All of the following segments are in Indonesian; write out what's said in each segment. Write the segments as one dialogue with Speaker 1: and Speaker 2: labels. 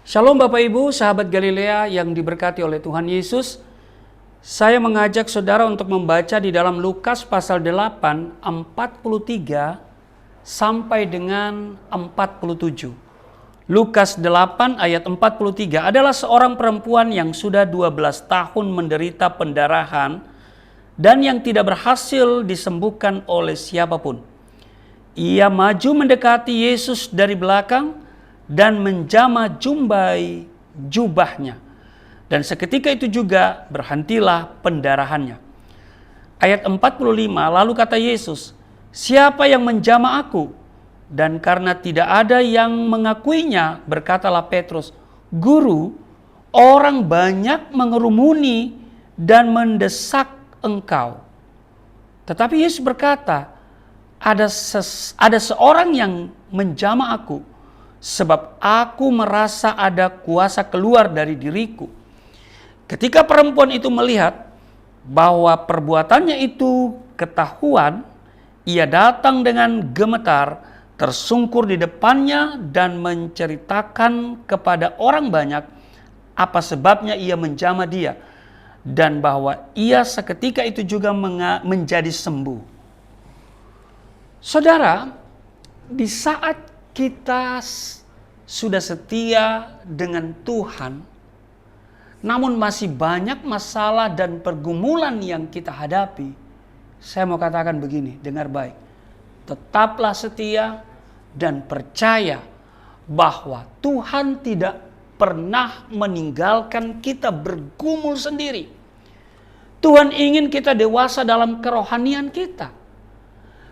Speaker 1: Shalom Bapak Ibu, sahabat Galilea yang diberkati oleh Tuhan Yesus. Saya mengajak saudara untuk membaca di dalam Lukas pasal 8, 43 sampai dengan 47. Lukas 8 ayat 43 adalah seorang perempuan yang sudah 12 tahun menderita pendarahan dan yang tidak berhasil disembuhkan oleh siapapun. Ia maju mendekati Yesus dari belakang dan menjamah jumbai jubahnya. Dan seketika itu juga berhentilah pendarahannya. Ayat 45, lalu kata Yesus, "Siapa yang menjamah aku?" Dan karena tidak ada yang mengakuinya, berkatalah Petrus, "Guru, orang banyak mengerumuni dan mendesak engkau." Tetapi Yesus berkata, ada seorang yang menjamah aku, sebab aku merasa ada kuasa keluar dari diriku. Ketika perempuan itu melihat bahwa perbuatannya itu ketahuan, ia datang dengan gemetar, tersungkur di depannya dan menceritakan kepada orang banyak apa sebabnya ia menjamah dia, dan bahwa ia seketika itu juga menjadi sembuh. Saudara, di saat kita sudah setia dengan Tuhan, namun masih banyak masalah dan pergumulan yang kita hadapi. Saya mau katakan begini, dengar baik. Tetaplah setia dan percaya bahwa Tuhan tidak pernah meninggalkan kita bergumul sendiri. Tuhan ingin kita dewasa dalam kerohanian kita.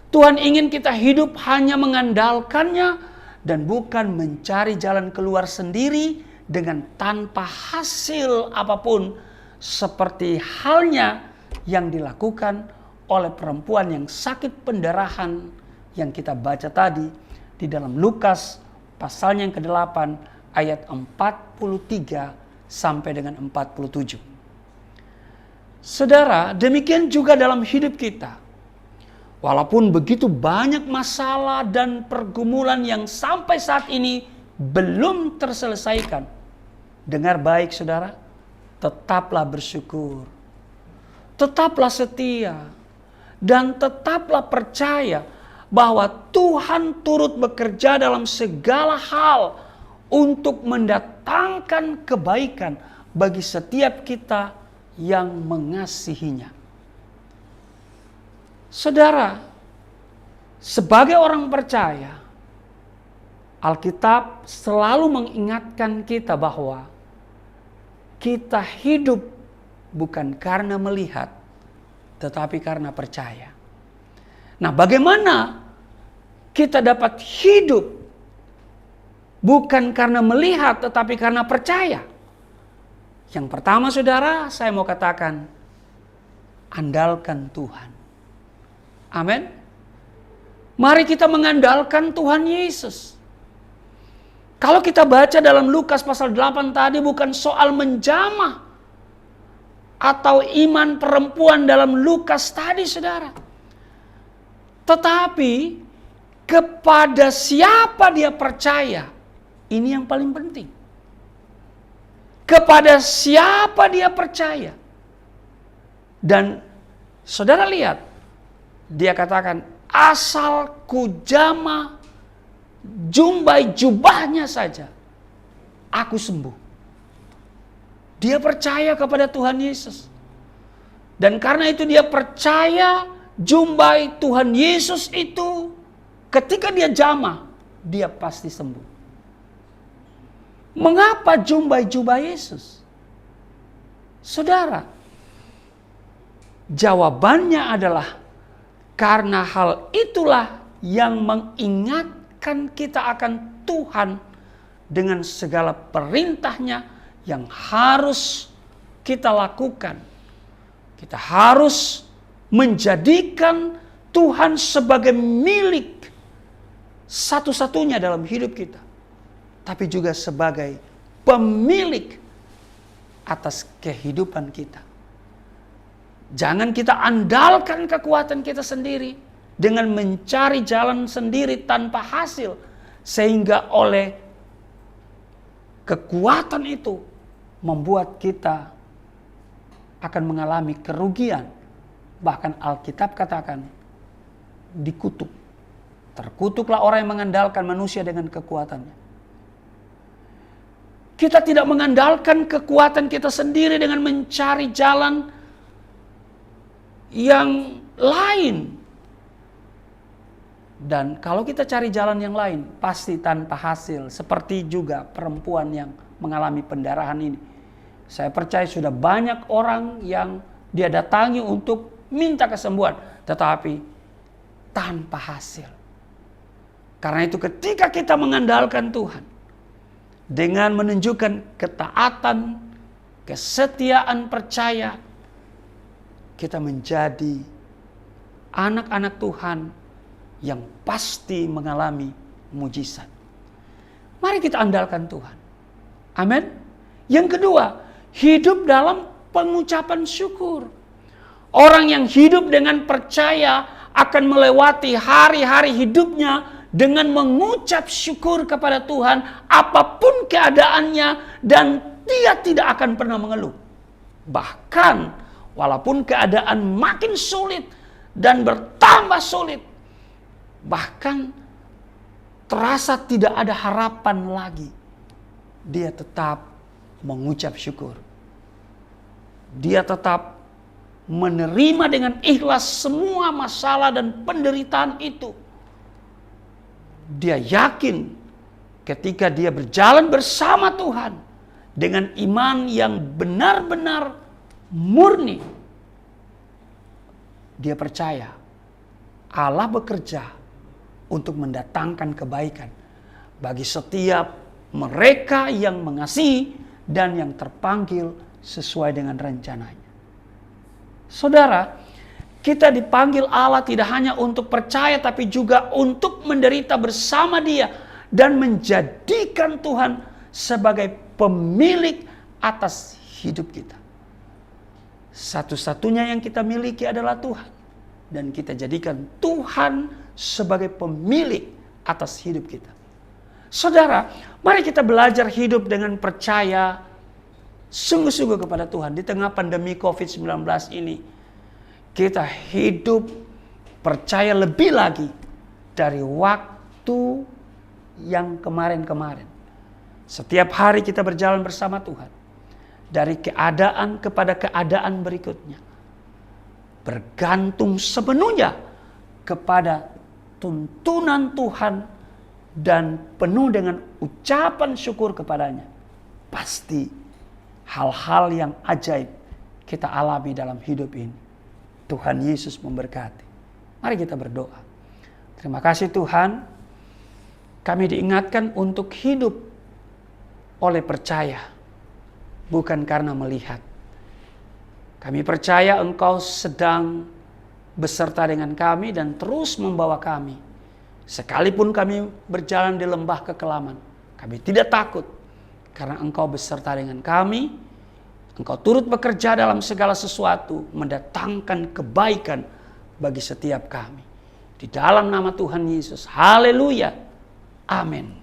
Speaker 1: Tuhan ingin kita hidup hanya mengandalkannya dan bukan mencari jalan keluar sendiri dengan tanpa hasil apapun, seperti halnya yang dilakukan oleh perempuan yang sakit pendarahan yang kita baca tadi di dalam Lukas pasalnya yang ke-8 ayat 43 sampai dengan 47. Saudara, demikian juga dalam hidup kita. Walaupun begitu banyak masalah dan pergumulan yang sampai saat ini belum terselesaikan. Dengar baik saudara, tetaplah bersyukur. Tetaplah setia. Dan tetaplah percaya bahwa Tuhan turut bekerja dalam segala hal untuk mendatangkan kebaikan bagi setiap kita yang mengasihinya. Saudara, sebagai orang percaya, Alkitab selalu mengingatkan kita bahwa kita hidup bukan karena melihat, tetapi karena percaya. Nah, bagaimana kita dapat hidup bukan karena melihat, tetapi karena percaya? Yang pertama, saudara, saya mau katakan, andalkan Tuhan. Amin. Mari kita mengandalkan Tuhan Yesus. Kalau kita baca dalam Lukas pasal 8 tadi bukan soal menjamah atau iman perempuan dalam Lukas tadi, saudara. Tetapi kepada siapa dia percaya, ini yang paling penting. Kepada siapa dia percaya. Dan saudara lihat, dia katakan, asal ku jamah jumbai jubahnya saja, aku sembuh. Dia percaya kepada Tuhan Yesus. Dan karena itu dia percaya jumbai Tuhan Yesus itu, ketika dia jamah, dia pasti sembuh. Mengapa jumbai jubah Yesus? Saudara, jawabannya adalah karena hal itulah yang mengingatkan kita akan Tuhan dengan segala perintahnya yang harus kita lakukan. Kita harus menjadikan Tuhan sebagai milik satu-satunya dalam hidup kita. Tapi juga sebagai pemilik atas kehidupan kita. Jangan kita andalkan kekuatan kita sendiri dengan mencari jalan sendiri tanpa hasil, sehingga oleh kekuatan itu membuat kita akan mengalami kerugian. Bahkan Alkitab katakan dikutuk. Terkutuklah orang yang mengandalkan manusia dengan kekuatannya. Kita tidak mengandalkan kekuatan kita sendiri dengan mencari jalan yang lain. Dan kalau kita cari jalan yang lain, pasti tanpa hasil. Seperti juga perempuan yang mengalami pendarahan ini. Saya percaya sudah banyak orang yang dia datangi untuk minta kesembuhan, tetapi tanpa hasil. Karena itu ketika kita mengandalkan Tuhan, dengan menunjukkan ketaatan, kesetiaan, percaya, kita menjadi anak-anak Tuhan yang pasti mengalami mujizat. Mari kita andalkan Tuhan. Amin. Yang kedua, hidup dalam pengucapan syukur. Orang yang hidup dengan percaya akan melewati hari-hari hidupnya dengan mengucap syukur kepada Tuhan apapun keadaannya, dan dia tidak akan pernah mengeluh. Bahkan walaupun keadaan makin sulit dan bertambah sulit, bahkan terasa tidak ada harapan lagi, dia tetap mengucap syukur. Dia tetap menerima dengan ikhlas semua masalah dan penderitaan itu. Dia yakin ketika dia berjalan bersama Tuhan dengan iman yang benar-benar murni, dia percaya Allah bekerja untuk mendatangkan kebaikan bagi setiap mereka yang mengasihi dan yang terpanggil sesuai dengan rencananya. Saudara, kita dipanggil Allah tidak hanya untuk percaya, tapi juga untuk menderita bersama Dia dan menjadikan Tuhan sebagai pemilik atas hidup kita. Satu-satunya yang kita miliki adalah Tuhan, dan kita jadikan Tuhan sebagai pemilik atas hidup kita. Saudara, mari kita belajar hidup dengan percaya sungguh-sungguh kepada Tuhan di tengah pandemi COVID-19 ini. Kita hidup percaya lebih lagi dari waktu yang kemarin-kemarin. Setiap hari kita berjalan bersama Tuhan. Dari keadaan kepada keadaan berikutnya. Bergantung sepenuhnya kepada tuntunan Tuhan dan penuh dengan ucapan syukur kepadanya. Pasti hal-hal yang ajaib kita alami dalam hidup ini. Tuhan Yesus memberkati. Mari kita berdoa. Terima kasih Tuhan, kami diingatkan untuk hidup oleh percaya, bukan karena melihat. Kami percaya Engkau sedang beserta dengan kami dan terus membawa kami. Sekalipun kami berjalan di lembah kekelaman, kami tidak takut karena Engkau beserta dengan kami. Engkau turut bekerja dalam segala sesuatu, mendatangkan kebaikan bagi setiap kami. Di dalam nama Tuhan Yesus. Haleluya. Amin.